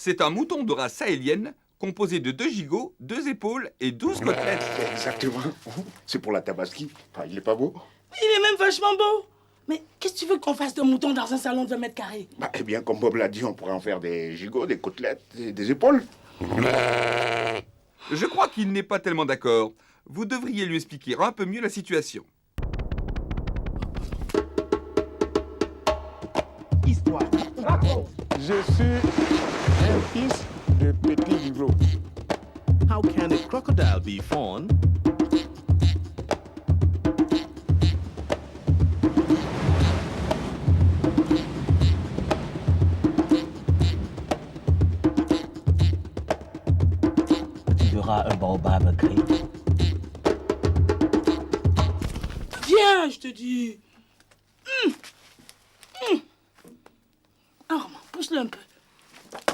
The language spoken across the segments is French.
C'est un mouton de race sahélienne composé de 2 gigots, 2 épaules et 12 côtelettes. Exactement. C'est pour la tabaski. Enfin, il est pas beau? Il est même vachement beau. Mais qu'est-ce que tu veux qu'on fasse de mouton dans un salon de 20 mètres carrés? Eh bien, comme Bob l'a dit, on pourrait en faire des gigots, des côtelettes et des épaules. Je crois qu'il n'est pas tellement d'accord. Vous devriez lui expliquer un peu mieux la situation. Histoire. Je suis un fils de petit gigolo. How can a crocodile be fawn? Tu verras un baobab gris. Viens, je te dis. Armand, pousse-le un peu.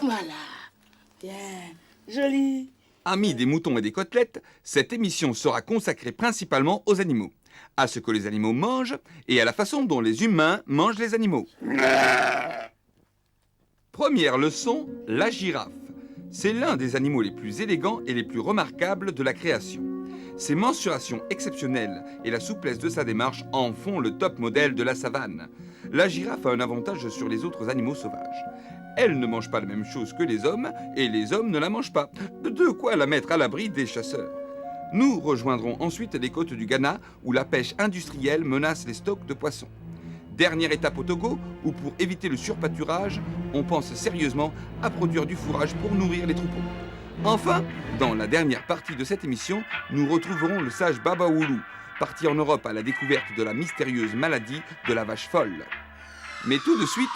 Voilà. Bien. Joli. Amis des moutons et des côtelettes, cette émission sera consacrée principalement aux animaux, à ce que les animaux mangent et à la façon dont les humains mangent les animaux. Première leçon, la girafe. C'est l'un des animaux les plus élégants et les plus remarquables de la création. Ses mensurations exceptionnelles et la souplesse de sa démarche en font le top modèle de la savane. La girafe a un avantage sur les autres animaux sauvages. Elle ne mange pas la même chose que les hommes et les hommes ne la mangent pas. De quoi la mettre à l'abri des chasseurs. Nous rejoindrons ensuite les côtes du Ghana où la pêche industrielle menace les stocks de poissons. Dernière étape au Togo où pour éviter le surpâturage, on pense sérieusement à produire du fourrage pour nourrir les troupeaux. Enfin, dans la dernière partie de cette émission, nous retrouverons le sage Baba Oulou, parti en Europe à la découverte de la mystérieuse maladie de la vache folle. Mais tout de suite,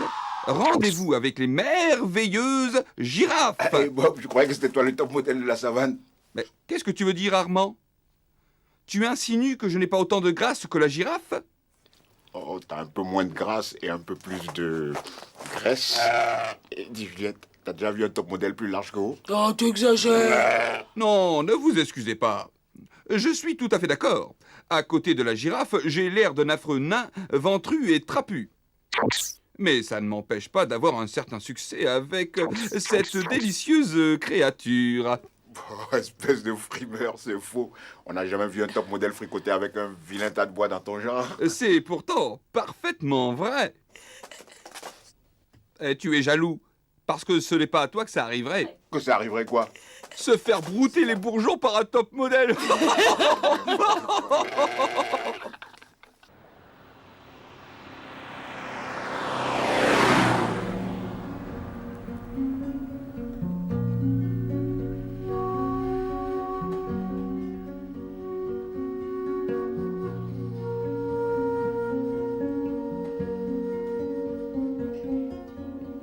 rendez-vous avec les merveilleuses girafes. Bob, je croyais que c'était toi le top modèle de la savane. Mais qu'est-ce que tu veux dire, Armand? Tu insinues que je n'ai pas autant de grâce que la girafe? Oh, t'as un peu moins de grâce et un peu plus de graisse. Et dis Juliette, t'as déjà vu un top modèle plus large que haut? Oh, tu exagères. Non, ne vous excusez pas. Je suis tout à fait d'accord. À côté de la girafe, j'ai l'air d'un affreux nain, ventru et trapu. Mais ça ne m'empêche pas d'avoir un certain succès avec cette délicieuse créature. Oh, espèce de frimeur, c'est faux. On n'a jamais vu un top modèle fricoter avec un vilain tas de bois dans ton genre. C'est pourtant parfaitement vrai. Et tu es jaloux, parce que ce n'est pas à toi que ça arriverait. Que ça arriverait quoi? Se faire brouter les bourgeons par un top modèle.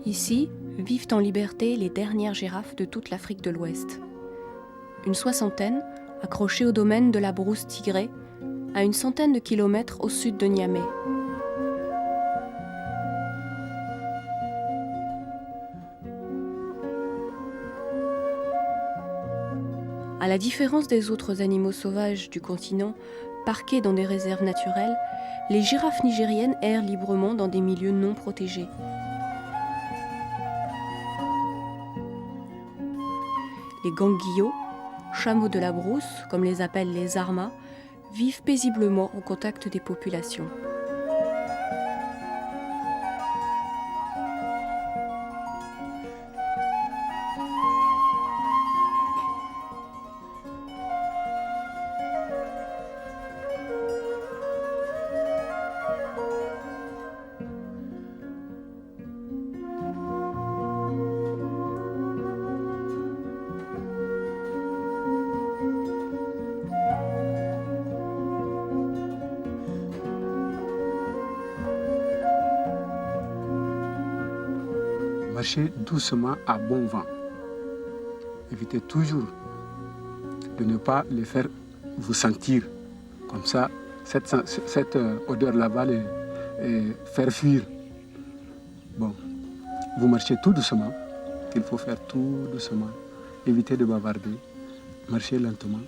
Ici, vivent en liberté les dernières girafes de toute l'Afrique de l'Ouest. Une soixantaine, accrochées au domaine de la brousse tigrée, à une centaine de kilomètres au sud de Niamey. À la différence des autres animaux sauvages du continent, parqués dans des réserves naturelles, les girafes nigériennes errent librement dans des milieux non protégés. Les ganguillots, chameaux de la brousse, comme les appellent les Armas, vivent paisiblement au contact des populations. Marchez doucement à bon vent. Évitez toujours de ne pas les faire vous sentir. Comme ça, cette odeur là-bas les faire fuir. Bon, vous marchez tout doucement. Il faut faire tout doucement. Évitez de bavarder. Marchez lentement.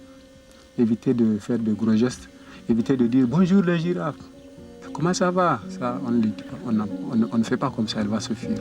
Évitez de faire de gros gestes. Évitez de dire bonjour les girafes. Comment ça va? Ça, on ne fait pas comme ça, elle va se fuir.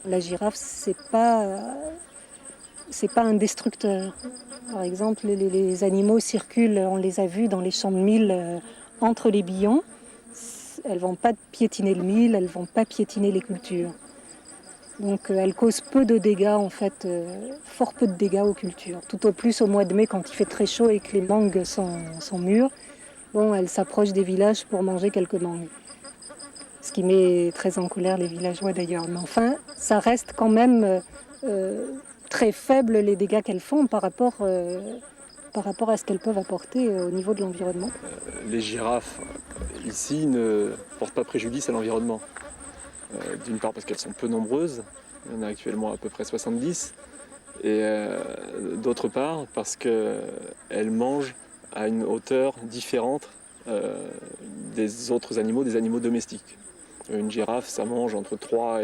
La girafe, c'est pas un destructeur. Par exemple, les animaux circulent, on les a vus dans les champs de mil entre les billons. Elles vont pas piétiner le mil, elles vont pas piétiner les cultures. Donc elles causent peu de dégâts en fait, fort peu de dégâts aux cultures. Tout au plus au mois de mai quand il fait très chaud et que les mangues sont mûres, bon, elles s'approchent des villages pour manger quelques mangues. Ce qui met très en colère les villageois d'ailleurs. Mais enfin, ça reste quand même très faible les dégâts qu'elles font par rapport à ce qu'elles peuvent apporter au niveau de l'environnement. Les girafes ici ne portent pas préjudice à l'environnement. D'une part parce qu'elles sont peu nombreuses, il y en a actuellement à peu près 70, et d'autre part parce qu'elles mangent à une hauteur différente des autres animaux, des animaux domestiques. Une girafe, ça mange entre 3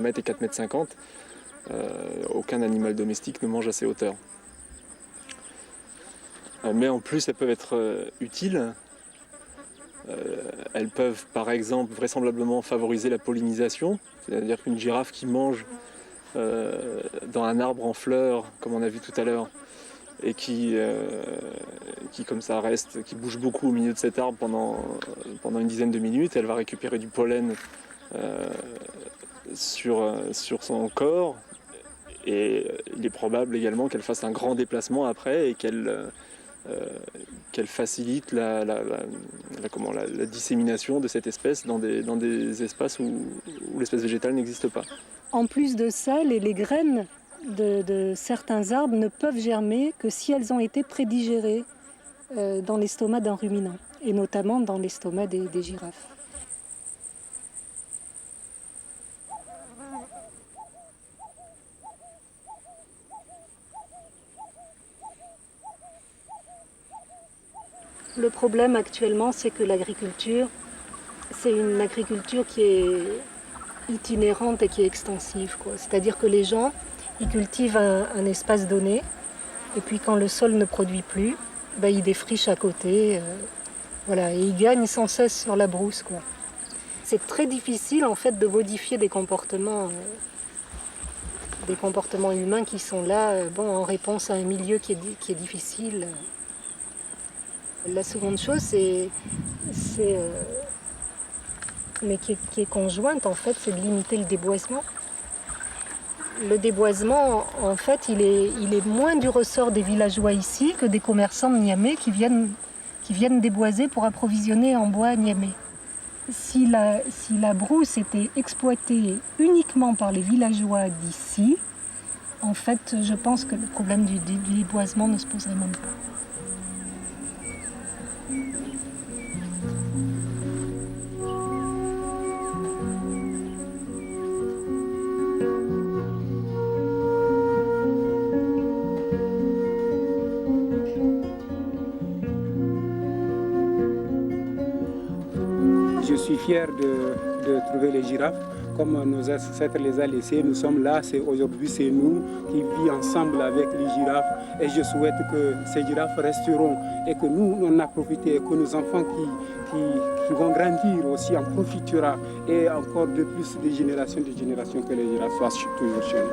mètres et 4 mètres 50. Aucun animal domestique ne mange à ces hauteurs. Mais en plus, elles peuvent être utiles. Elles peuvent, par exemple, vraisemblablement favoriser la pollinisation. C'est-à-dire qu'une girafe qui mange dans un arbre en fleurs, comme on a vu tout à l'heure, et qui comme ça reste, qui bouge beaucoup au milieu de cet arbre pendant une dizaine de minutes, elle va récupérer du pollen sur son corps, et il est probable également qu'elle fasse un grand déplacement après et qu'elle facilite la dissémination de cette espèce dans des espaces où l'espèce végétale n'existe pas. En plus de ça, les graines de certains arbres ne peuvent germer que si elles ont été prédigérées dans l'estomac d'un ruminant, et notamment dans l'estomac des girafes. Le problème actuellement, c'est que l'agriculture, c'est une agriculture qui est itinérante et qui est extensive, quoi. C'est-à-dire que les gens, ils cultivent un espace donné, et puis quand le sol ne produit plus, ils défrichent à côté, voilà, et ils gagnent sans cesse sur la brousse, quoi. C'est très difficile en fait de modifier des comportements humains qui sont là, en réponse à un milieu qui est difficile. La seconde chose, mais qui est conjointe en fait, c'est de limiter le déboisement. Le déboisement, en fait, il est moins du ressort des villageois ici que des commerçants de Niamey qui viennent déboiser pour approvisionner en bois Niamey. Si la brousse était exploitée uniquement par les villageois d'ici, en fait, je pense que le problème du déboisement ne se poserait même pas. Je suis fier de trouver les girafes. Comme nos ancêtres les ont laissés, nous sommes là, aujourd'hui c'est nous qui vivons ensemble avec les girafes. Et je souhaite que ces girafes resteront et que nous, on a profité, et que nos enfants qui vont grandir aussi en profiteront. Et encore de plus de génération que les girafes soient toujours chez nous.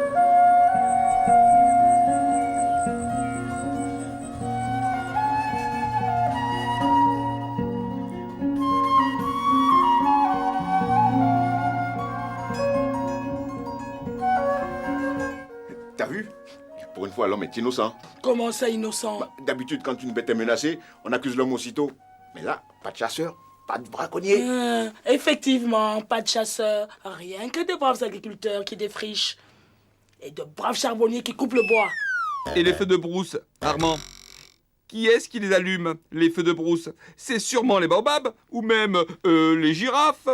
T'as vu? Pour une fois, l'homme est innocent. Comment ça, innocent? D'habitude, quand une bête est menacée, on accuse l'homme aussitôt. Mais là, pas de chasseur, pas de braconnier. Effectivement, pas de chasseurs. Rien que de braves agriculteurs qui défrichent. Et de braves charbonniers qui coupent le bois. Et les feux de brousse, Armand? Qui est-ce qui les allume, les feux de brousse? C'est sûrement les baobabs, ou même les girafes.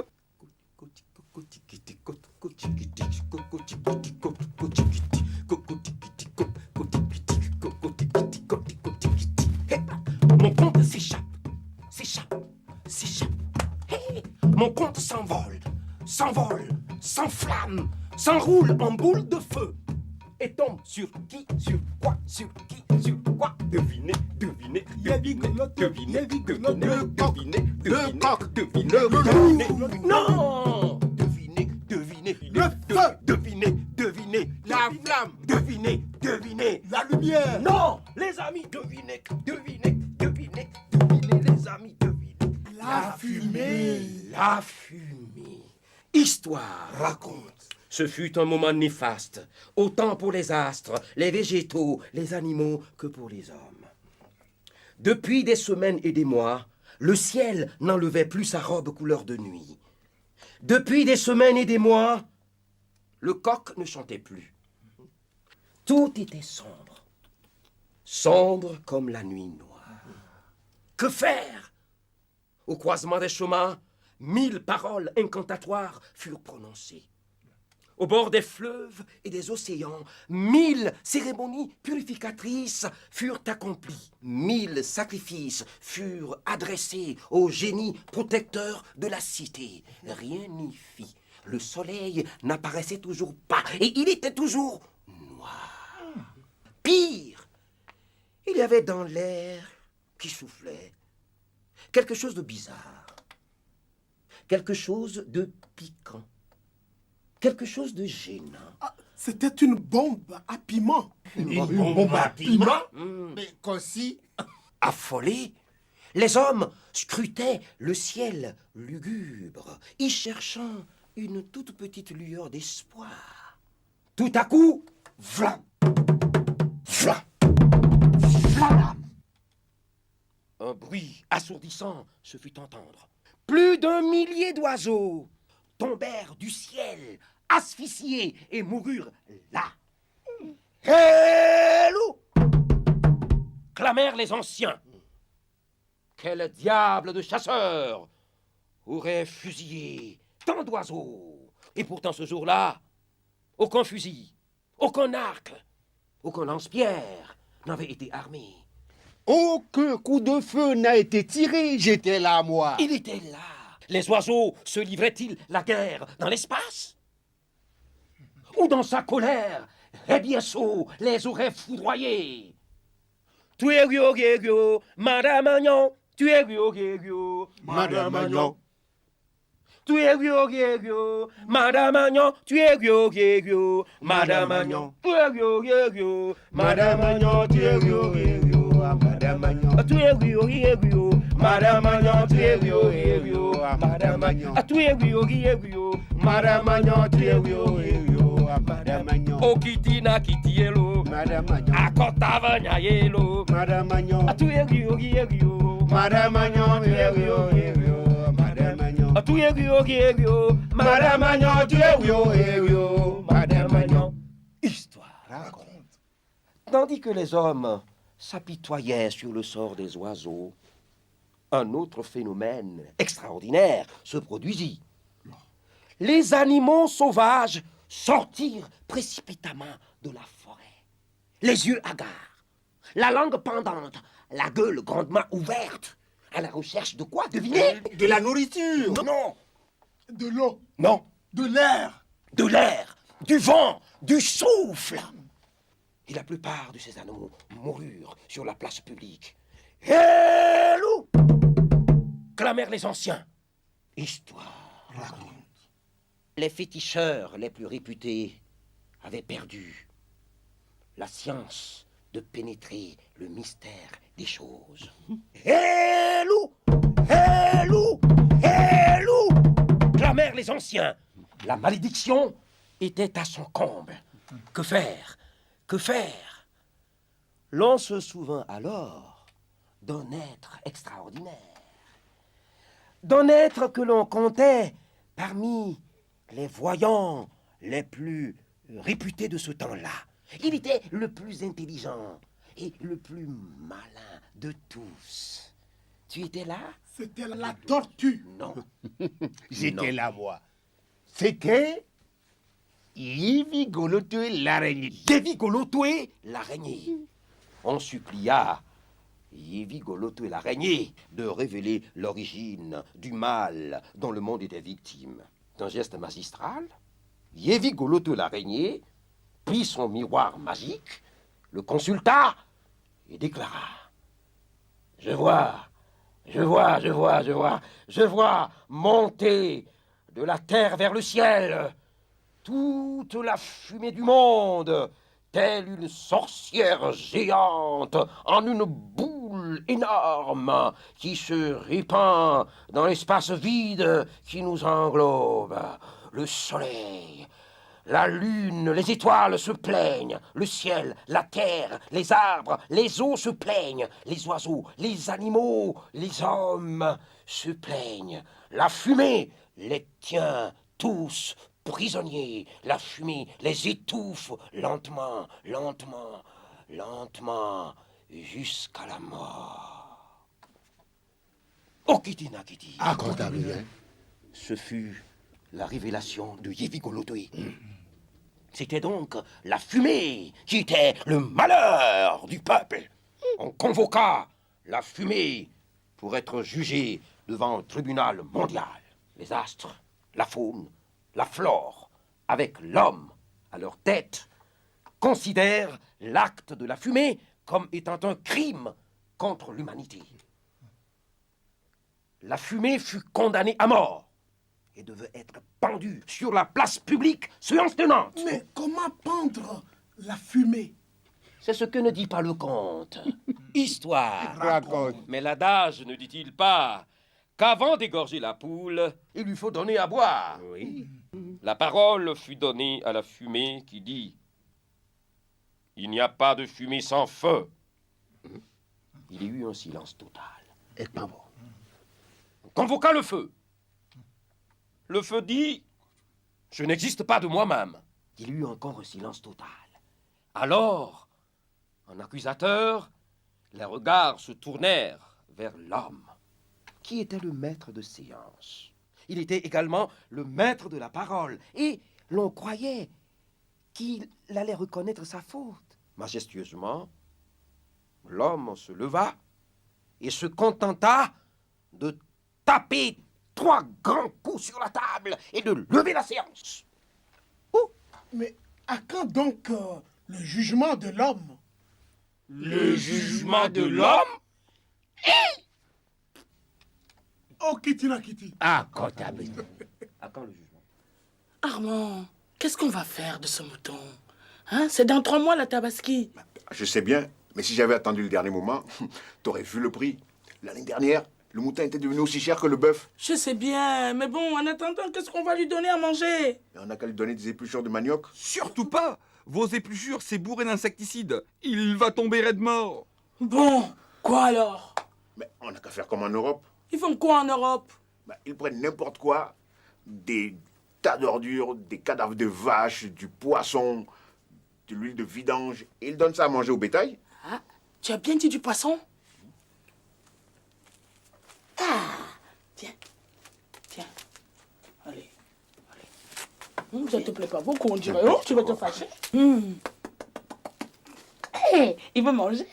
Mon compte s'échappe. Hey, mon compte s'envole, s'enflamme, s'enroule en boule de feu. Et tombe sur qui, sur quoi, devinez. Non. Devinez. flamme. Devinez, devinez. La lumière. Non, les amis, devinez, devinez, devinez, devinez, les amis, devinez. La fumée. La fumée. Histoire. Raconte. Ce fut un moment néfaste, autant pour les astres, les végétaux, les animaux, que pour les hommes. Depuis des semaines et des mois, le ciel n'enlevait plus sa robe couleur de nuit. Depuis des semaines et des mois, le coq ne chantait plus. Tout était sombre. Sombre comme la nuit noire. Que faire? Au croisement des chemins, 1000 paroles incantatoires furent prononcées. Au bord des fleuves et des océans, 1000 cérémonies purificatrices furent accomplies. 1000 sacrifices furent adressés au génie protecteur de la cité. Rien n'y fit. Le soleil n'apparaissait toujours pas et il était toujours noir. Pire, il y avait dans l'air qui soufflait quelque chose de bizarre, quelque chose de piquant. Quelque chose de gênant. Ah, c'était une bombe à piment. Une bombe à piment? Mais qu'aussi... Affolés, les hommes scrutaient le ciel lugubre, y cherchant une toute petite lueur d'espoir. Tout à coup, vlam, vlam, vlam. Un bruit assourdissant se fit entendre. Plus d'1 millier d'oiseaux tombèrent du ciel, asphyxiés et moururent là. Hello! Clamèrent les anciens. Quel diable de chasseur aurait fusillé tant d'oiseaux? Et pourtant ce jour-là, aucun fusil, aucun arc, aucun lance-pierre n'avait été armé. Aucun coup de feu n'a été tiré, j'étais là, moi. Il était là. Les oiseaux se livraient-ils la guerre dans l'espace? Ou dans sa colère, Rébiesso les aurait foudroyés? Tu es Gyo, Madame Magnon, tu es Gyo, Madame Magnon. Tu es Gyo, Madame Magnon, tu es Gyo, Madame Magnon, tu es Gyo, Madame Magnon, tu es Gyo, Madame Magnon, tu es Gyo, Madame Magnon, tu es Gyo, Madame Magnon, tu es Gyo, Madame Magnon, tu es Gyo, Madame Magnon. O Kitina Kitielo, Madame Magnon. Akotava Nyayelo, Madame Magnon. Tu es Gyo, Madame Magnon, tu es Gyo, Madame Magnon. Tu es Gyo, Madame Magnon, tu es Gyo, Madame Magnon. Histoire. Raconte. Tandis que les hommes s'apitoyaient sur le sort des oiseaux, un autre phénomène extraordinaire se produisit. Les animaux sauvages sortirent précipitamment de la forêt, les yeux hagards, la langue pendante, la gueule grandement ouverte, à la recherche de quoi, devinez? De la nourriture. Non. De l'eau. Non. De l'air. De l'air, du vent, du souffle. Et la plupart de ces animaux moururent sur la place publique. Hello! Clamèrent les anciens. Histoire. Raconte. Les féticheurs les plus réputés avaient perdu la science de pénétrer le mystère des choses. Hello! Hello! Hello! Clamèrent les anciens. La malédiction était à son comble. Que faire? Que faire? L'on se souvint alors d'un être extraordinaire, d'un être que l'on comptait parmi les voyants les plus réputés de ce temps-là. Il était le plus intelligent et le plus malin de tous. Tu étais là? C'était la tortue. Non. J'étais là, moi. C'était Yévi Golotoé l'araignée. Yévi Golotoé l'araignée. On supplia Yévi Golotoé l'araignée de révéler l'origine du mal dont le monde était victime. D'un geste magistral, Yévi Golotoé l'araignée prit son miroir magique, le consulta et déclara: Je vois monter de la terre vers le ciel toute la fumée du monde telle une sorcière géante en une boule énorme qui se répand dans l'espace vide qui nous englobe. Le soleil, la lune, les étoiles se plaignent, le ciel, la terre, les arbres, les eaux se plaignent, les oiseaux, les animaux, les hommes se plaignent. La fumée les tient tous prisonniers. La fumée les étouffe lentement, lentement, lentement, jusqu'à la mort. Okiti Nakiti. Ah, quand t'as rien. Ce fut la révélation de Yevigolotoé. C'était donc la fumée qui était le malheur du peuple. On convoqua la fumée pour être jugée devant un tribunal mondial. Les astres, la faune, la flore, avec l'homme à leur tête, considèrent l'acte de la fumée comme étant un crime contre l'humanité. La fumée fut condamnée à mort et devait être pendue sur la place publique, séance tenante. Mais comment pendre la fumée? C'est ce que ne dit pas le conte. Histoire. Raconte. Mais l'adage ne dit-il pas qu'avant d'égorger la poule, il lui faut donner à boire? Oui. La parole fut donnée à la fumée qui dit « Il n'y a pas de fumée sans feu. » Il y eut un silence total. Et pas bon. On convoqua le feu. Le feu dit « Je n'existe pas de moi-même. » Il y eut encore un silence total. Alors, en accusateur, les regards se tournèrent vers l'homme, qui était le maître de séance. Il était également le maître de la parole, et l'on croyait qu'il allait reconnaître sa faute. Majestueusement, l'homme se leva et se contenta de taper 3 grands coups sur la table et de lever la séance. Mais à quand donc le jugement de l'homme? Le jugement de l'homme? Oh, Kitty la Kitty. Ah, quand t'as À quand le jugement? Armand, qu'est-ce qu'on va faire de ce mouton? Hein? C'est dans 3 mois la Tabaski. Je sais bien, mais si j'avais attendu le dernier moment, t'aurais vu le prix. L'année dernière, le mouton était devenu aussi cher que le bœuf. Je sais bien, mais bon, en attendant, qu'est-ce qu'on va lui donner à manger? Et on n'a qu'à lui donner des épluchures de manioc. Surtout pas! Vos épluchures, c'est bourré d'insecticides. Il va tomber raide mort. Bon, quoi alors? Mais on n'a qu'à faire comme en Europe. Ils font quoi en Europe? Ils prennent n'importe quoi, des tas d'ordures, des cadavres de vaches, du poisson, de l'huile de vidange, et ils donnent ça à manger au bétail. Ah, tu as bien dit du poisson? Ah, tiens, tiens, allez, allez. Ça te plaît pas beaucoup, on dirait. Oh, tu vas te fâcher. Hey, il veut manger.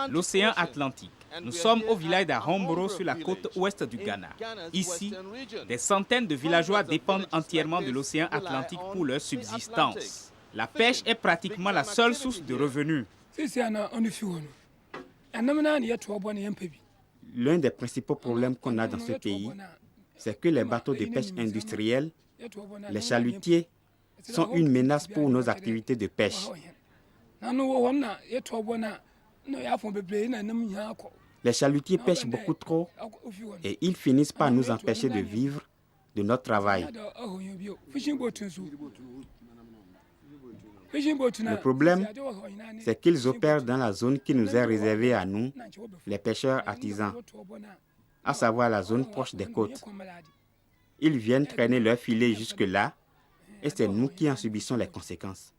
L'océan Atlantique. Nous sommes au village d'Ahombro sur la côte ouest du Ghana. Ici, des centaines de villageois dépendent entièrement de l'océan Atlantique pour leur subsistance. La pêche est pratiquement la seule source de revenus. L'un des principaux problèmes qu'on a dans ce pays, c'est que les bateaux de pêche industriels, les chalutiers, sont une menace pour nos activités de pêche. Les chalutiers pêchent beaucoup trop et ils finissent par nous empêcher de vivre de notre travail. Le problème, c'est qu'ils opèrent dans la zone qui nous est réservée à nous, les pêcheurs artisans, à savoir la zone proche des côtes. Ils viennent traîner leurs filets jusque-là et c'est nous qui en subissons les conséquences.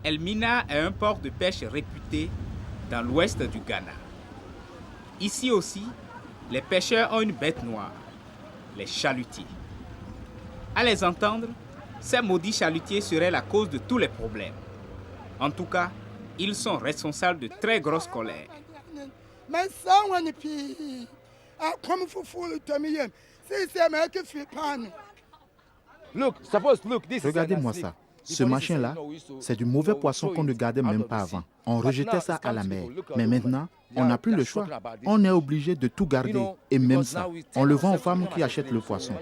Elmina est un port de pêche réputé dans l'ouest du Ghana. Ici aussi, les pêcheurs ont une bête noire, les chalutiers. À les entendre, ces maudits chalutiers seraient la cause de tous les problèmes. En tout cas, ils sont responsables de très grosses colères. Regardez-moi ça. Ce machin-là, c'est du mauvais poisson qu'on ne gardait même pas avant. On rejetait ça à la mer. Mais maintenant, on n'a plus le choix. On est obligé de tout garder. Et même ça, on le vend aux femmes qui achètent le poisson.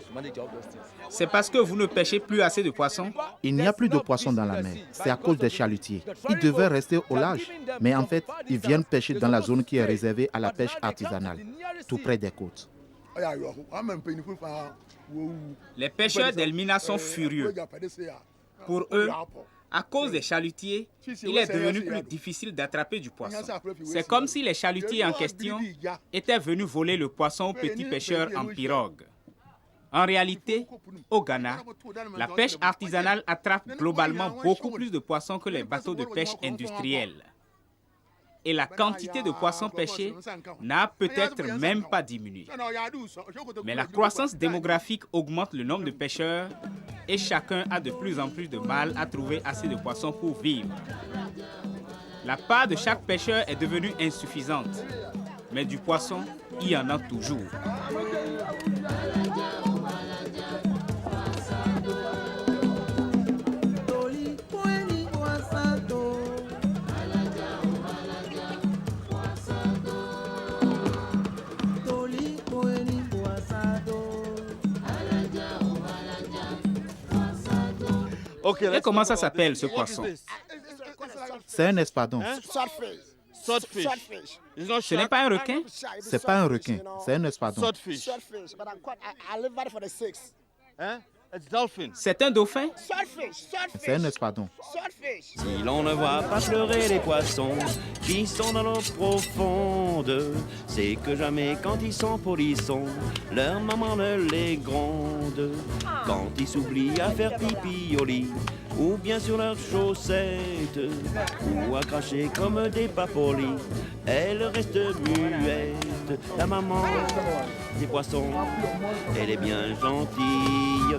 C'est parce que vous ne pêchez plus assez de poissons? Il n'y a plus de poissons dans la mer. C'est à cause des chalutiers. Ils devaient rester au large. Mais en fait, ils viennent pêcher dans la zone qui est réservée à la pêche artisanale, tout près des côtes. Les pêcheurs d'Elmina sont furieux. Pour eux, à cause des chalutiers, il est devenu plus difficile d'attraper du poisson. C'est comme si les chalutiers en question étaient venus voler le poisson aux petits pêcheurs en pirogue. En réalité, au Ghana, la pêche artisanale attrape globalement beaucoup plus de poissons que les bateaux de pêche industriels. Et la quantité de poissons pêchés n'a peut-être même pas diminué. Mais la croissance démographique augmente le nombre de pêcheurs et chacun a de plus en plus de mal à trouver assez de poissons pour vivre. La part de chaque pêcheur est devenue insuffisante, mais du poisson, il y en a toujours. Et comment ça s'appelle, ce poisson? C'est un espadon. Ce n'est pas un requin? C'est pas un requin, c'est un espadon. C'est un dauphin? C'est un espadon. Si l'on ne voit pas pleurer les poissons qui sont dans l'eau profonde, c'est que jamais quand ils sont polissons, leur maman ne les gronde. Quand ils s'oublient à faire pipi au lit, ou bien sur leurs chaussettes, ou à cracher comme des papolis, elles restent muettes. La maman des poissons, elle est bien gentille.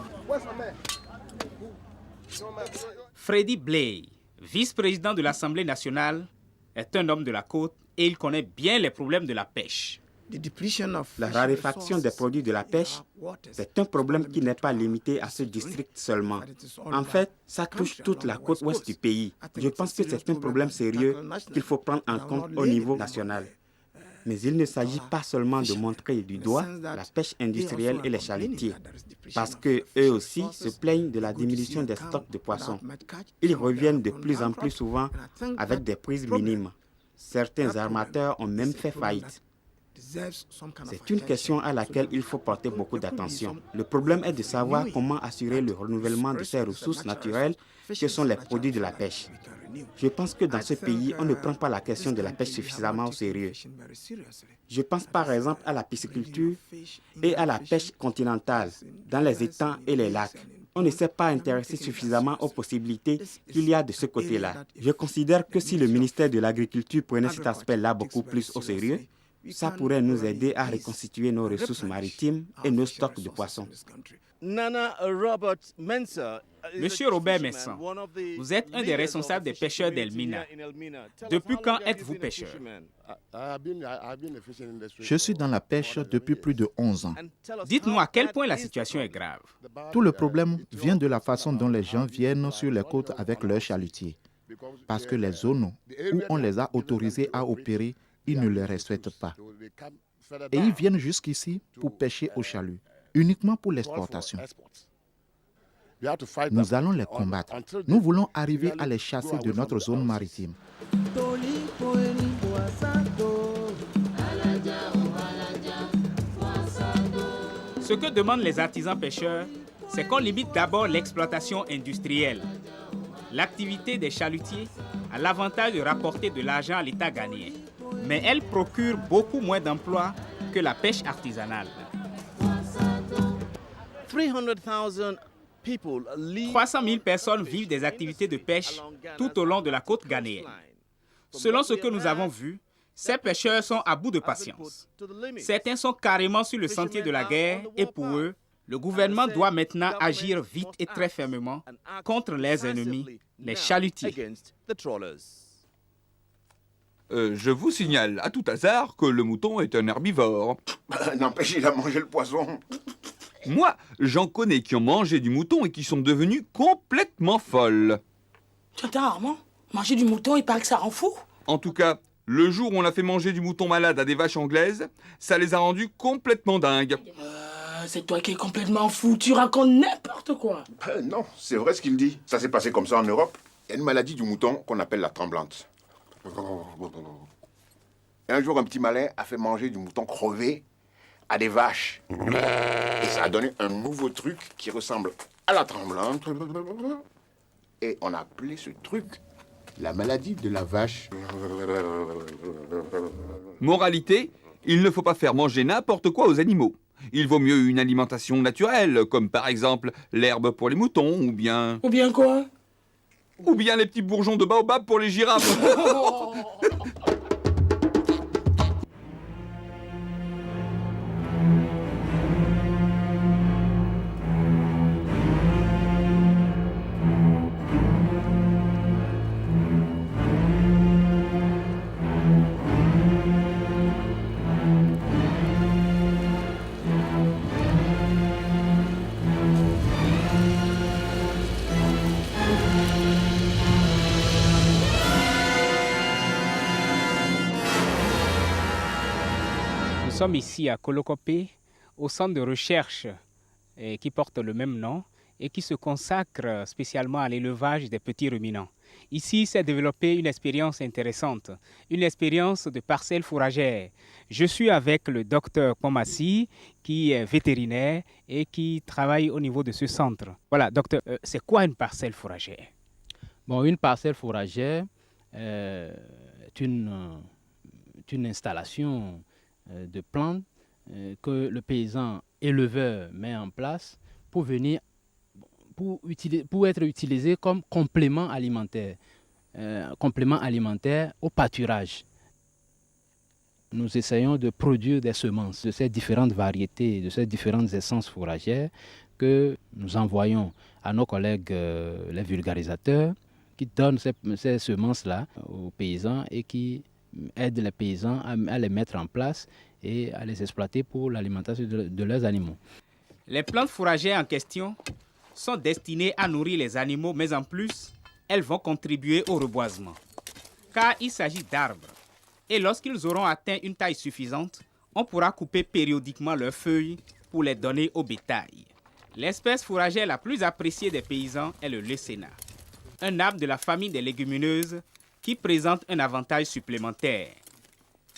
Freddy Blay, vice-président de l'Assemblée nationale, est un homme de la côte et il connaît bien les problèmes de la pêche. La raréfaction des produits de la pêche, c'est un problème qui n'est pas limité à ce district seulement. En fait, ça touche toute la côte ouest du pays. Je pense que c'est un problème sérieux qu'il faut prendre en compte au niveau national. Mais il ne s'agit pas seulement de montrer du doigt la pêche industrielle et les chalutiers, parce qu'eux aussi se plaignent de la diminution des stocks de poissons. Ils reviennent de plus en plus souvent avec des prises minimes. Certains armateurs ont même fait faillite. C'est une question à laquelle il faut porter beaucoup d'attention. Le problème est de savoir comment assurer le renouvellement de ces ressources naturelles que sont les produits de la pêche. Je pense que dans ce pays, on ne prend pas la question de la pêche suffisamment au sérieux. Je pense par exemple à la pisciculture et à la pêche continentale dans les étangs et les lacs. On ne s'est pas intéressé suffisamment aux possibilités qu'il y a de ce côté-là. Je considère que si le ministère de l'Agriculture prenait cet aspect-là beaucoup plus au sérieux, ça pourrait nous aider à reconstituer nos ressources maritimes et nos stocks de poissons. Monsieur Robert Messan, vous êtes un des responsables des pêcheurs d'Elmina. Depuis quand êtes-vous pêcheur? Je suis dans la pêche depuis plus de 11 ans. Dites-nous à quel point la situation est grave. Tout le problème vient de la façon dont les gens viennent sur les côtes avec leurs chalutiers. Parce que les zones où on les a autorisés à opérer, ils ne les respectent pas. Et ils viennent jusqu'ici pour pêcher au chalut, uniquement pour l'exportation. Nous allons les combattre. Nous voulons arriver à les chasser de notre zone maritime. Ce que demandent les artisans pêcheurs, c'est qu'on limite d'abord l'exploitation industrielle. L'activité des chalutiers a l'avantage de rapporter de l'argent à l'État ghanéen, mais elle procure beaucoup moins d'emplois que la pêche artisanale. 300 000 personnes vivent des activités de pêche tout au long de la côte ghanéenne. Selon ce que nous avons vu, ces pêcheurs sont à bout de patience. Certains sont carrément sur le sentier de la guerre et pour eux, Le gouvernement doit maintenant agir vite et très fermement contre les ennemis, les chalutiers. Je vous signale à tout hasard que le mouton est un herbivore. N'empêche, il a mangé le poisson. Moi, j'en connais qui ont mangé du mouton et qui sont devenus complètement folles. Attends, Armand, manger du mouton, il paraît que ça rend fou. En tout cas, le jour où on a fait manger du mouton malade à des vaches anglaises, ça les a rendus complètement dingues. C'est toi qui es complètement fou, tu racontes n'importe quoi. Non, c'est vrai ce qu'il dit. Ça s'est passé comme ça en Europe. Il y a une maladie du mouton qu'on appelle la tremblante. Et un jour, un petit malin a fait manger du mouton crevé à des vaches. Et ça a donné un nouveau truc qui ressemble à la tremblante. Et on a appelé ce truc la maladie de la vache. Moralité, il ne faut pas faire manger n'importe quoi aux animaux. Il vaut mieux une alimentation naturelle, comme par exemple l'herbe pour les moutons, ou bien... Ou bien quoi? Ou bien les petits bourgeons de baobab pour les girafes. Nous sommes ici à Kolokopé, au centre de recherche qui porte le même nom et qui se consacre spécialement à l'élevage des petits ruminants. Ici s'est développée une expérience intéressante, une expérience de parcelle fourragère. Je suis avec le docteur Pomassi, qui est vétérinaire et qui travaille au niveau de ce centre. Voilà, docteur, c'est quoi une parcelle fourragère? Bon, une parcelle fourragère est une installation de plantes que le paysan éleveur met en place pour être utilisé comme complément alimentaire au pâturage. Nous essayons de produire des semences de ces différentes variétés, de ces différentes essences fourragères que nous envoyons à nos collègues les vulgarisateurs qui donnent ces semences-là aux paysans et qui aident les paysans à les mettre en place et à les exploiter pour l'alimentation de leurs animaux. Les plantes fourragères en question sont destinées à nourrir les animaux, mais en plus, elles vont contribuer au reboisement. Car il s'agit d'arbres. Et lorsqu'ils auront atteint une taille suffisante, on pourra couper périodiquement leurs feuilles pour les donner au bétail. L'espèce fourragère la plus appréciée des paysans est le leucéna, un arbre de la famille des légumineuses qui présente un avantage supplémentaire.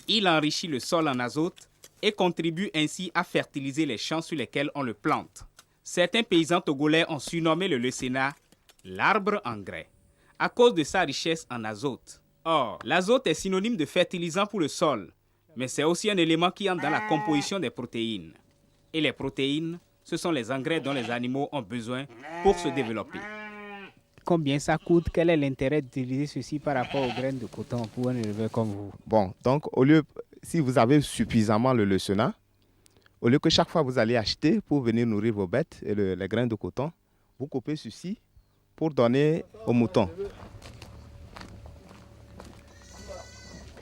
Il enrichit le sol en azote et contribue ainsi à fertiliser les champs sur lesquels on le plante. Certains paysans togolais ont surnommé le leucéna l'arbre engrais, à cause de sa richesse en azote. Or, l'azote est synonyme de fertilisant pour le sol, mais c'est aussi un élément qui entre dans la composition des protéines. Et les protéines, ce sont les engrais dont les animaux ont besoin pour se développer. Combien ça coûte? Quel est l'intérêt d'utiliser ceci par rapport aux graines de coton pour un éleveur comme vous? Bon, donc si vous avez suffisamment le leucéna, au lieu que chaque fois vous allez acheter pour venir nourrir vos bêtes et les graines de coton, vous coupez ceci pour donner aux moutons.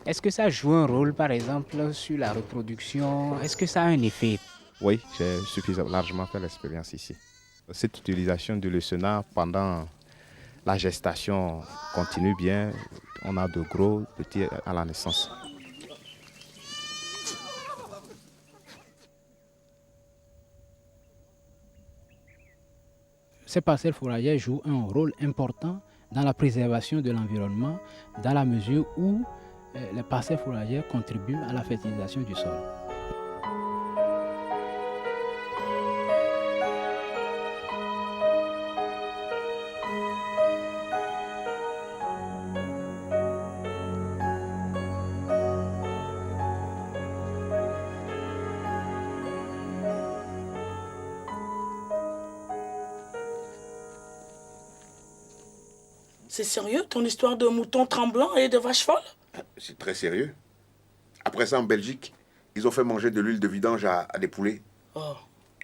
Est-ce que ça joue un rôle, par exemple, sur la reproduction? Est-ce que ça a un effet? Oui, j'ai suffisamment largement fait l'expérience ici. Cette utilisation du leucéna pendant la gestation continue bien. On a de gros petits à la naissance. Ces parcelles fourragères jouent un rôle important dans la préservation de l'environnement, dans la mesure où les parcelles fourragères contribuent à la fertilisation du sol. C'est sérieux ton histoire de moutons tremblants et de vaches folles? C'est très sérieux. Après ça, en Belgique, ils ont fait manger de l'huile de vidange à des poulets. Oh.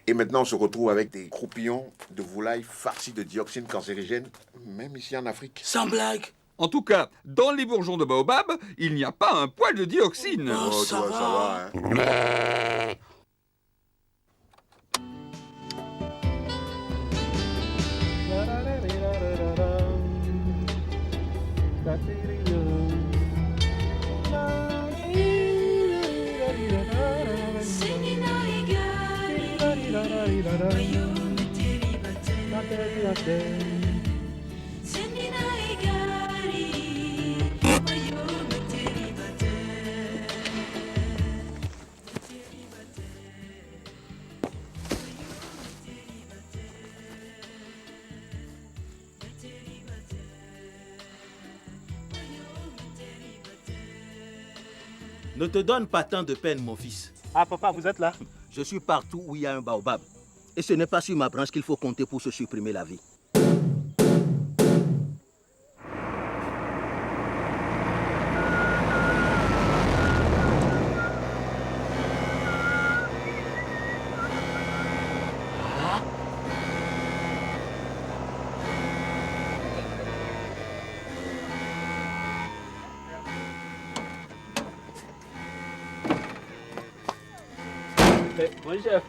Et maintenant, on se retrouve avec des croupillons de volailles farcis de dioxine cancérigène, même ici en Afrique. Sans blague. En tout cas, dans les bourgeons de baobab, il n'y a pas un poil de dioxine. Oh, ça va, hein. Ne te donne pas tant de peine, mon fils. Ah, papa, vous êtes là? Je suis partout où il y a un baobab. Et ce n'est pas sur ma branche qu'il faut compter pour se supprimer la vie. Mon chef.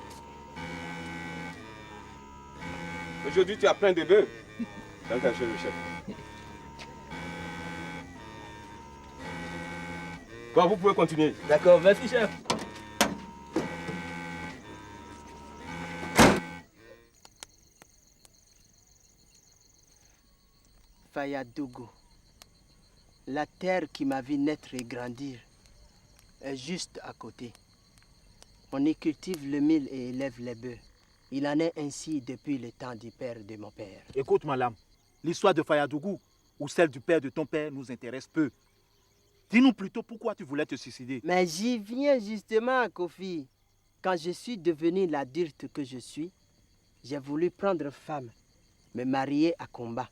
Aujourd'hui, tu as plein de bœufs. Dans ta chaise, le chef. Bon, vous pouvez continuer. D'accord, merci, chef. Fayadougou, la terre qui m'a vu naître et grandir est juste à côté. On y cultive le mil et élève les bœufs. Il en est ainsi depuis le temps du père de mon père. Écoute, madame, l'histoire de Fayadougou ou celle du père de ton père nous intéresse peu. Dis-nous plutôt pourquoi tu voulais te suicider. Mais j'y viens justement, Kofi. Quand je suis devenu l'adulte que je suis, j'ai voulu prendre femme, me marier à Kumba,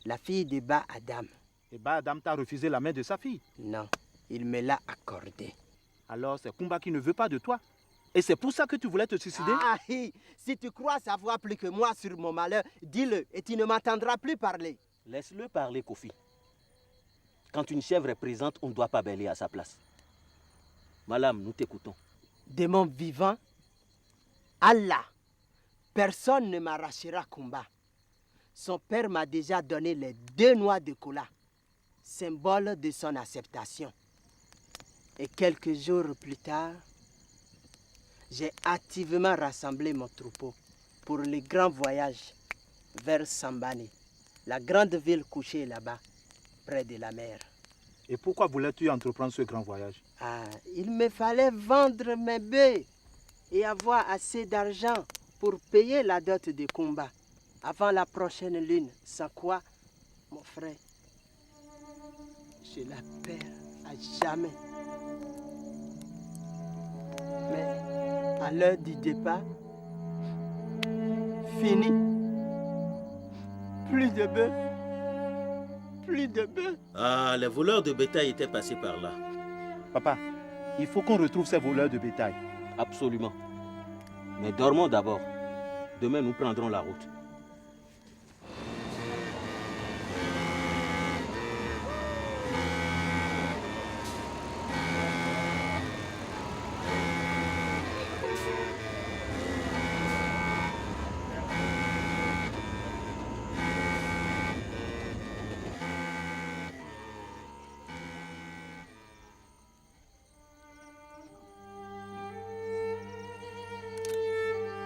la fille de Ba Adam. Et Ba Adam t'a refusé la main de sa fille? Non, il me l'a accordée. Alors c'est Kumba qui ne veut pas de toi. Et c'est pour ça que tu voulais te suicider? Ah, si tu crois savoir plus que moi sur mon malheur, dis-le et tu ne m'entendras plus parler. Laisse-le parler, Kofi. Quand une chèvre est présente, on ne doit pas bêler à sa place. Malam, nous t'écoutons. Démon vivant, Allah, personne ne m'arrachera Kumba. Son père m'a déjà donné les 2 noix de cola, symbole de son acceptation. Et quelques jours plus tard, j'ai activement rassemblé mon troupeau pour le grand voyage vers Sambani, la grande ville couchée là-bas, près de la mer. Et pourquoi voulais-tu entreprendre ce grand voyage? Ah, il me fallait vendre mes bœufs et avoir assez d'argent pour payer la dot de Kumba avant la prochaine lune, sans quoi, mon frère, je la perds à jamais. Mais à l'heure du départ, fini. Plus de bœufs. Plus de bœufs. Ah, les voleurs de bétail étaient passés par là. Papa, il faut qu'on retrouve ces voleurs de bétail. Absolument. Mais dormons d'abord. Demain, nous prendrons la route.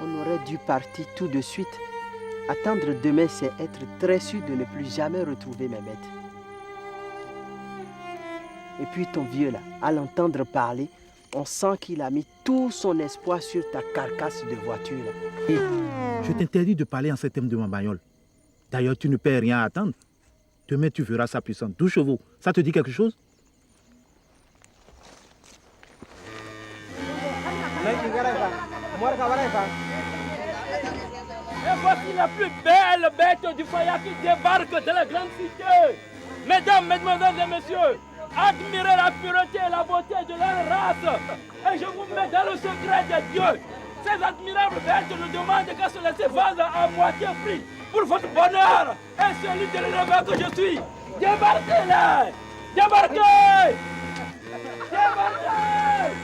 On aurait dû partir tout de suite. Attendre demain, c'est être très sûr de ne plus jamais retrouver mes bêtes. Et puis ton vieux là, à l'entendre parler, on sent qu'il a mis tout son espoir sur ta carcasse de voiture là. Hey, je t'interdis de parler en ces termes de ma bagnole. D'ailleurs, tu ne peux rien attendre. Demain, tu verras sa puissance. 12 chevaux. Ça te dit quelque chose? Et voici la plus belle bête du Faya qui débarque de la grande cité. Mesdames, mesdemoiselles et messieurs, admirez la pureté et la beauté de leur race. Et je vous mets dans le secret de Dieu Ces admirables bêtes nous demandent qu'à se laisser vendre à moitié prix pour votre bonheur et celui de l'éleveur que je suis. Débarquez-les! Débarquez! Débarquez!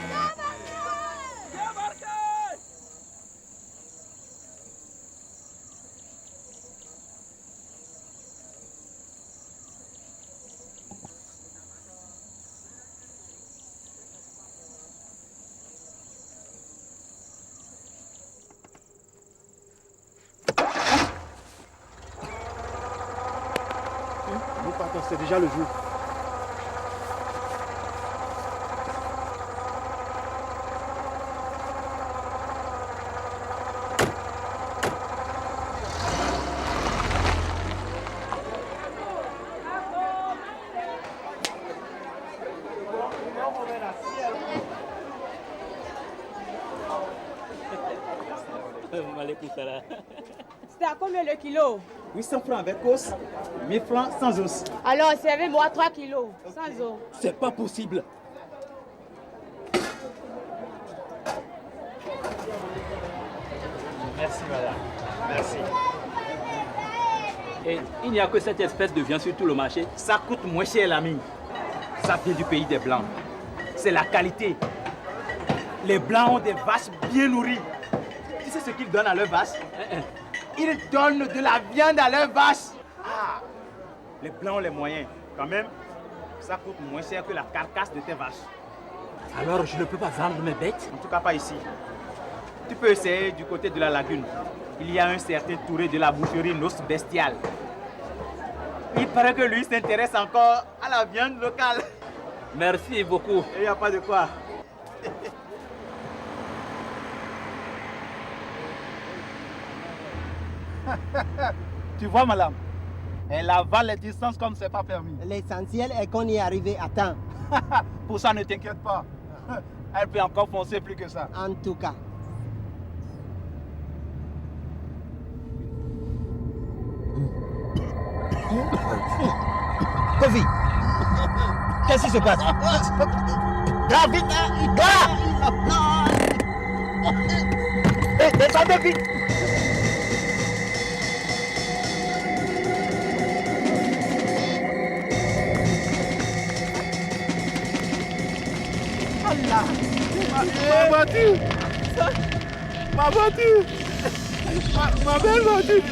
C'est déjà le jour. C'était à combien le kilo? 800 francs avec os, 1000 francs sans os. Alors, servez-moi 3 kilos, sans eau. C'est pas possible. Merci madame, merci. Et il n'y a que cette espèce de viande sur tout le marché. Ça coûte moins cher l'ami. Ça vient du pays des Blancs. C'est la qualité. Les Blancs ont des vaches bien nourries. Tu sais ce qu'ils donnent à leurs vaches? Ils donnent de la viande à leurs vaches. Ah, les Blancs ont les moyens. Quand même, ça coûte moins cher que la carcasse de tes vaches. Alors je ne peux pas vendre mes bêtes? En tout cas pas ici. Tu peux essayer du côté de la lagune. Il y a un certain Touré de la boucherie Nos Bestial. Il paraît que lui s'intéresse encore à la viande locale. Merci beaucoup. Il n'y a pas de quoi. Tu vois, madame, elle avale les distances comme c'est pas permis. L'essentiel est qu'on y est arrivé à temps. Pour ça, ne t'inquiète pas. Elle peut encore foncer plus que ça. En tout cas. Kofi, qu'est-ce qui se passe? David, descendez vite. Allah. Ma voiture. Ma voiture. Ma belle voiture.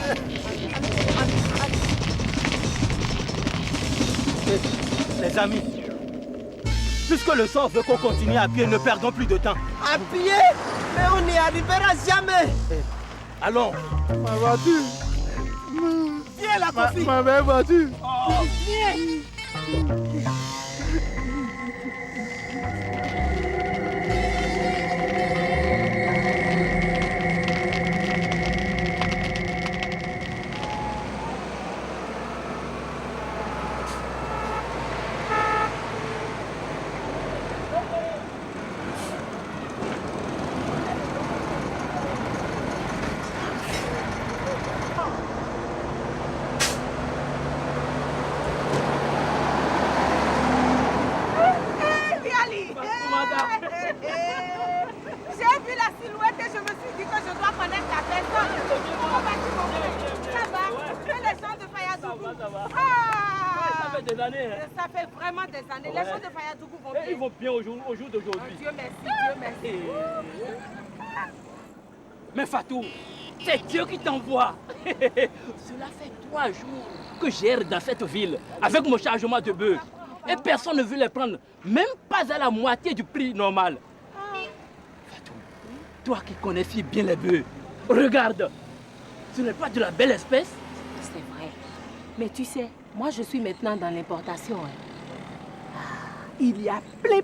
Les amis, puisque le sort veut qu'on continue à pied, ne perdons plus de temps. À pied? Mais on n'y arrivera jamais. Allons. Ma voiture. Viens la Kofi. Ma belle voiture. Oh, viens. J'ai vu la silhouette et je me suis dit que je dois connaître la personne. Comment vas-tu, mon frère? Ça va? C'est les gens de Fayadougou. Ça va. Ah! Ça fait des années. Ça fait vraiment des années. Les gens de Fayadougou vont bien. Ils vont bien au jour d'aujourd'hui. Oh, Dieu merci, Dieu merci. Mais Fatou, c'est Dieu qui t'envoie. Cela fait 3 jours que j'erre dans cette ville avec mon chargement de bœufs. Et personne ne veut les prendre, même pas à la moitié du prix normal. Fatou, toi qui connais si bien les bœufs, regarde, ce n'est pas de la belle espèce. C'est vrai. Mais tu sais, moi je suis maintenant dans l'importation. Il y a plein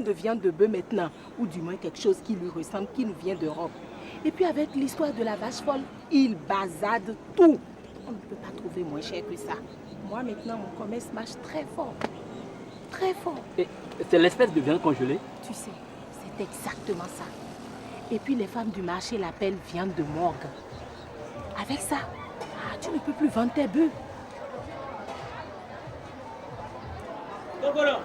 de viande de bœuf maintenant, ou du moins quelque chose qui lui ressemble, qui nous vient d'Europe. Et puis avec l'histoire de la vache folle, il bazarde tout. On ne peut pas trouver moins cher que ça. Moi maintenant, mon commerce marche très fort. Très fort. Et c'est l'espèce de viande congelée? Tu sais, c'est exactement ça. Et puis les femmes du marché l'appellent viande de morgue. Avec ça, tu ne peux plus vendre tes bœufs. Togolo.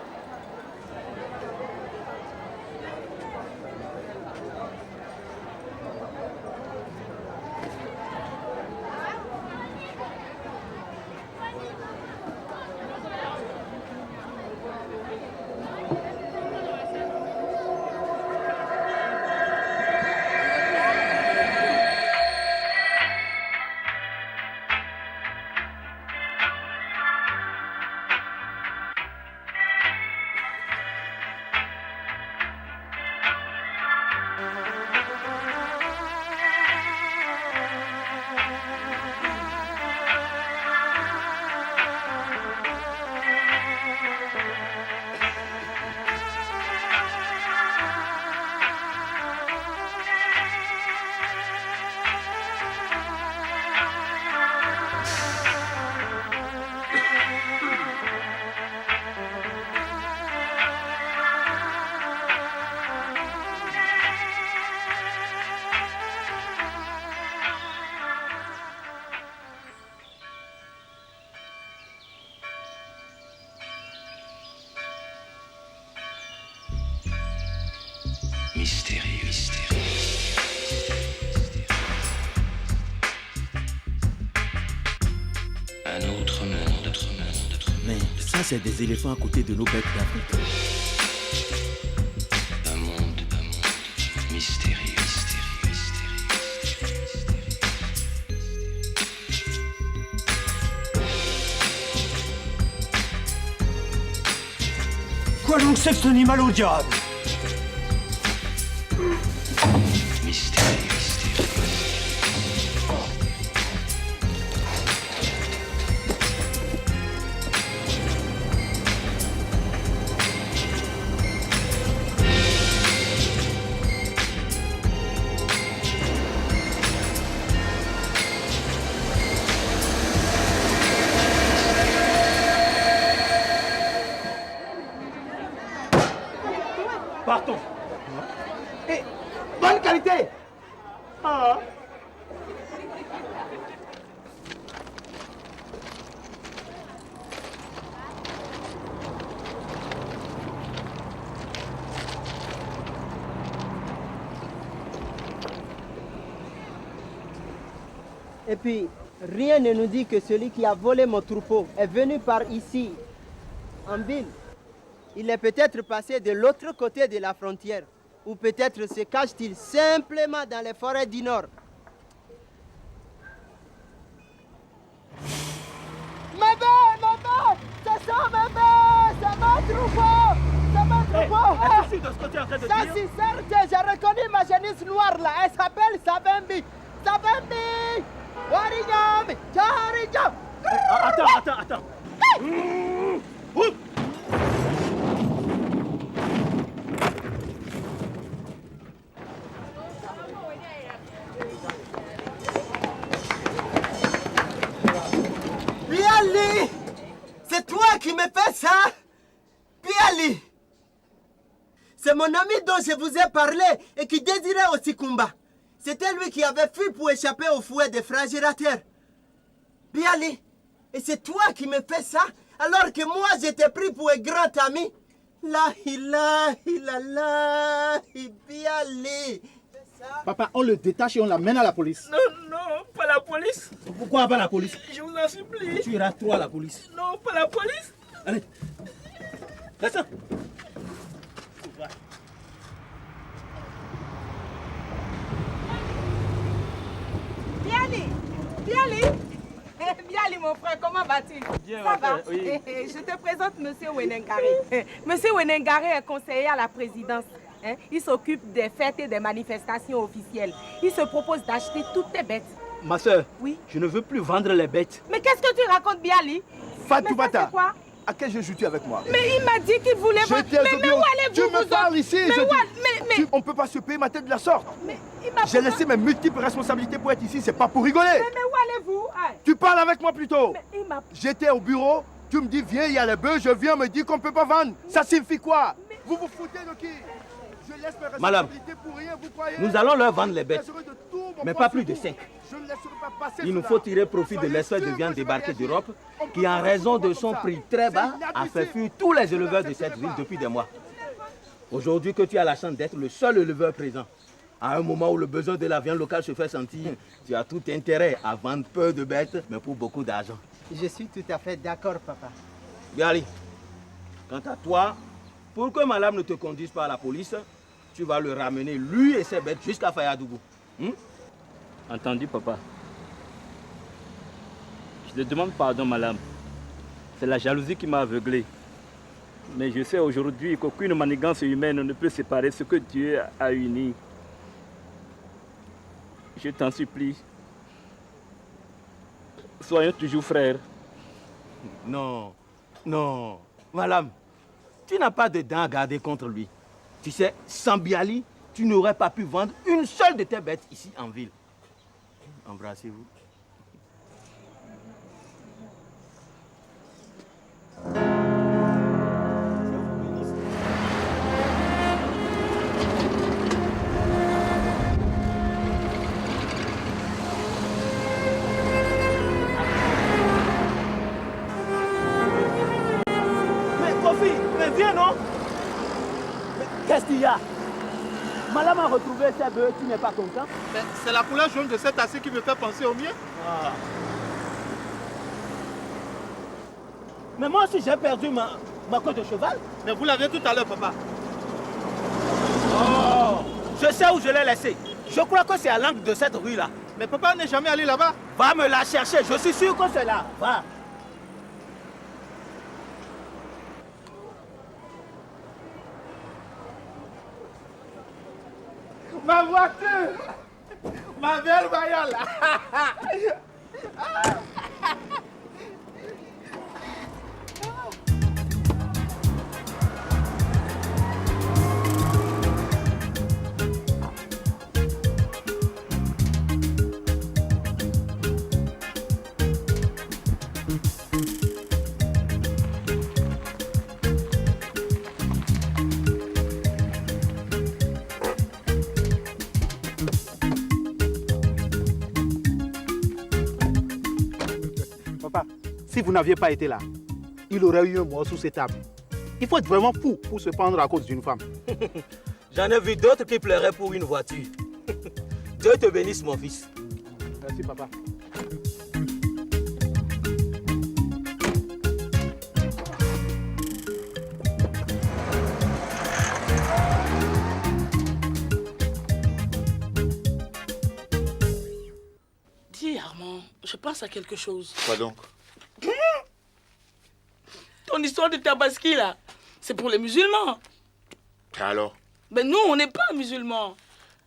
Un autre monde. Mais ça, c'est des éléphants à côté de nos bêtes d'Afrique. Un monde mystérieux. Quoi donc c'est que cet animal au diable? Partons. Et bonne qualité. Ah. Et puis, rien ne nous dit que celui qui a volé mon troupeau est venu par ici, en ville. Il est peut-être passé de l'autre côté de la frontière. Ou peut-être se cache-t-il simplement dans les forêts du Nord. Maman, c'est ça, maman, c'est mon troupeau, c'est mon troupeau. Est-ce que ce que tu es en train de Ça, dire? c'est certain, j'ai reconnu ma génisse noire là, elle s'appelle Savembi. Savembi, Warigam, Charigam. Attends. Biali, c'est toi qui me fais ça? Biali, c'est mon ami dont je vous ai parlé et qui désirait aussi combat. C'était lui qui avait fui pour échapper au fouet des fragirateurs. Biali, et c'est toi qui me fais ça alors que moi j'étais pris pour un grand ami? La ilaha illallah, Biali. Papa, on le détache et on l'amène à la police. Non, pas la police. Pourquoi pas la police? Je vous en supplie. Tu iras toi à la police. Non, pas la police. Allez, descends. Biali, mon frère, comment vas-tu? Bien, ça va? oui. Je te présente Monsieur Wenengare. Monsieur Wenengare est conseiller à la présidence. Il s'occupe des fêtes et des manifestations officielles. Il se propose d'acheter toutes tes bêtes. Ma soeur, oui. Je ne veux plus vendre les bêtes. Mais qu'est-ce que tu racontes, Biali? Fatoumata, c'est quoi? à quel jeu joues-tu avec moi? Mais il m'a dit qu'il voulait vendre. Mais où allez-vous? Tu me parles ici, on ne peut pas se payer ma tête de la sorte. J'ai laissé mes multiples responsabilités pour être ici, c'est pas pour rigoler. Mais où allez-vous? Tu parles avec moi plutôt. J'étais au bureau, tu me dis viens, il y a les bœufs, je viens, me dis qu'on ne peut pas vendre. Ça signifie quoi? Vous vous foutez de qui? Je laisse mes responsabilités pour rien, vous croyez? Nous allons leur vendre les bêtes, mais pas plus de 5. Il nous faut tirer profit de l'espèce de viande débarquée d'Europe qui, en raison de son prix très bas, a fait fuir tous les éleveurs de cette ville depuis des mois. Aujourd'hui que tu as la chance d'être le seul éleveur présent, à un moment où le besoin de la viande locale se fait sentir, tu as tout intérêt à vendre peu de bêtes, mais pour beaucoup d'argent. Je suis tout à fait d'accord, papa. Biali, quant à toi, pour que madame ne te conduise pas à la police, tu vas le ramener, lui et ses bêtes, jusqu'à Fayadougou. Entendu, papa. Je te demande pardon, madame. C'est la jalousie qui m'a aveuglé. Mais je sais aujourd'hui qu'aucune manigance humaine ne peut séparer ce que Dieu a uni. Je t'en supplie. Soyons toujours frères. Non, madame, tu n'as pas de dents à garder contre lui. Tu sais, sans Biali, tu n'aurais pas pu vendre une seule de tes bêtes ici en ville. Embrassez-vous. Mais Kofi, mais viens non? Qu'est-ce qu'il y a? Madame a retrouvé ses bœufs, tu n'es pas content? C'est la couleur jaune de cet acier qui me fait penser au mien. Ah. Mais moi aussi j'ai perdu ma queue de cheval. Mais vous l'avez tout à l'heure, papa. Oh, je sais où je l'ai laissé. Je crois que c'est à l'angle de cette rue-là. Mais papa n'est jamais allé là-bas. Va me la chercher, je suis sûr que c'est là. Va. Ma voiture! Ma belle bagnole! Papa, si vous n'aviez pas été là, il aurait eu un mort sous cette table. Il faut être vraiment fou pour se pendre à cause d'une femme. J'en ai vu d'autres qui pleuraient pour une voiture. Dieu te bénisse, mon fils. Merci, papa. Dis, Armand, je pense à quelque chose. Quoi donc? Ton histoire de tabaski, là, c'est pour les musulmans. Et alors? Ben nous, on n'est pas musulmans.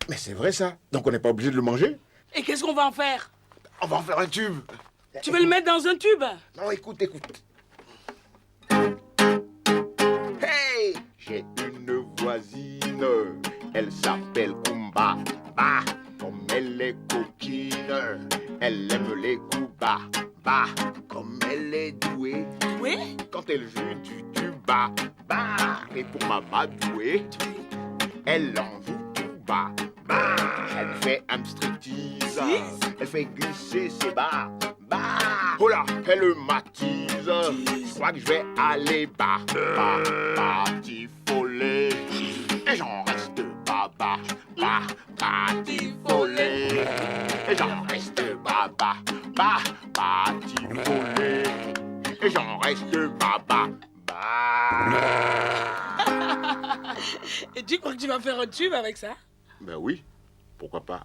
Mais c'est vrai ça. Donc on n'est pas obligé de le manger? Et qu'est-ce qu'on va en faire? On va en faire un tube. Tu veux le mettre dans un tube? Non, écoute. Hey! J'ai une voisine, elle s'appelle Kumba. Bah, comme elle est coquine, elle aime les coups bas. Bah, comme elle est douée. Oui? Quand elle joue du tuba. Bah, et pour ma douée, elle en joue tout bas. Bah, elle fait un striptease. Elle fait glisser ses bas. Bah, oh là, elle m'attise. Je crois que je vais aller bas. Bah, batifoler. Et j'en reste baba. Bah, batifoler. Et j'en reste baba. Bah, batifoler. Et j'en reste baba. Et tu crois que tu vas faire un tube avec ça? Ben oui, pourquoi pas.